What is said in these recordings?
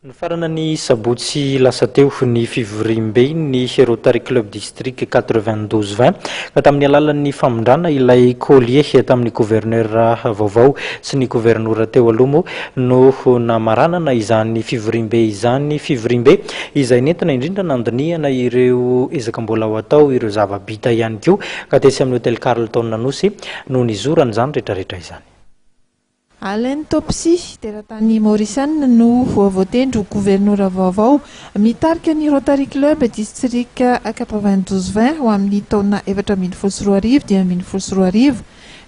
Ny farana ny sabotsy lasa teo ny fivorimbe ny Rotary Club District 92-20 ka tamin'ny alalan'ny famondrana ilay collier tamin'ny gouverneur vaovao sy ny gouverneur teo aloha no namaranana izany fivorimbe izay nentina indrindra nandiniana ireo ezaka mbola ho atao ireo zava-bita ihany koa ka tesy amin'ny hôtel Carlton Nanosy no nizorana izany rehetrarehetra izany. Alain Topsy teratany Mauricienne no voatendro gouverneur vaovao mitarika ny Rotary Club District 92-20 ho amin'ny taona 2024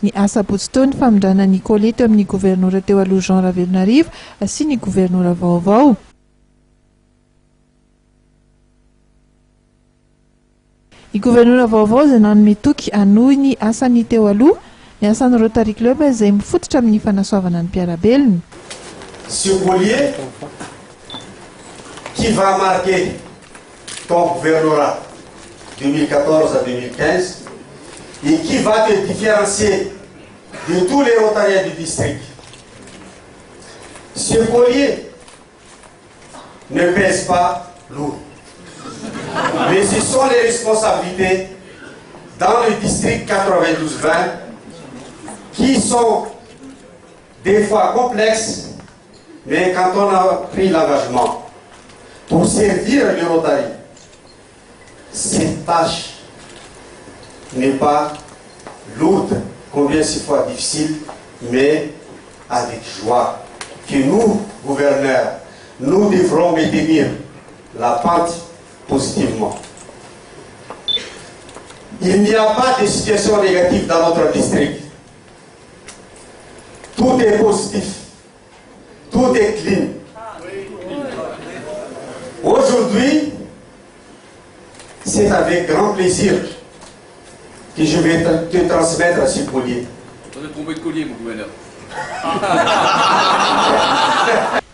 ny asabotsy teo ny famondrana ny collier teo amin'ny gouverneur teo aloha Jean Ravelonarivo sy ny gouverneur vaovao. I gouverneur vaovao izay nanome toky anohy ny asany teo aloha ny asan'ny Rotary Club izay mifototra amin'ny fanasoavana ny mpiarabelona. Ce collier qui va marquer ton gouvernorat 2014 à 2015 et qui va te différencier de tous les rotariens du district. Ce collier ne pèse pas lourd, mais ce sont les responsabilités dans le district 92-20 qui sont des fois complexes, mais quand on a pris l'engagement pour servir le Rotary, cette tâche n'est pas lourde, combien c'est fois difficile, mais avec joie, que nous, gouverneurs, nous devrons maintenir la pente positivement. Il n'y a pas de situation négative dans notre district. Tout est positif, tout est clean. Aujourd'hui, c'est avec grand plaisir que je vais te transmettre ce collier. Vous êtes trompé de collier, mon gouverneur.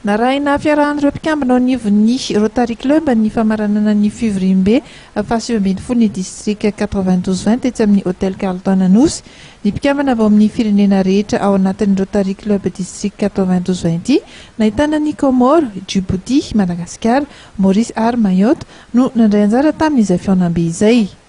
Narahina fiarahan'ireo mpikambana ao anivon'ny Rotary Club ny famaranana ny fivorimbe fahasivambinifolo ny district 92-20 tetsy amin'ny hôtel Carlton Nanosy ny mpikambana avao amin'ny firenena rehetra ao anatin'ny Rotary Club district 92-20 nahitana ny Comore, Djibouti, Madagascar, Maurice ary Mayotte no nandray anjara tamin'izay fiaonam-be izay.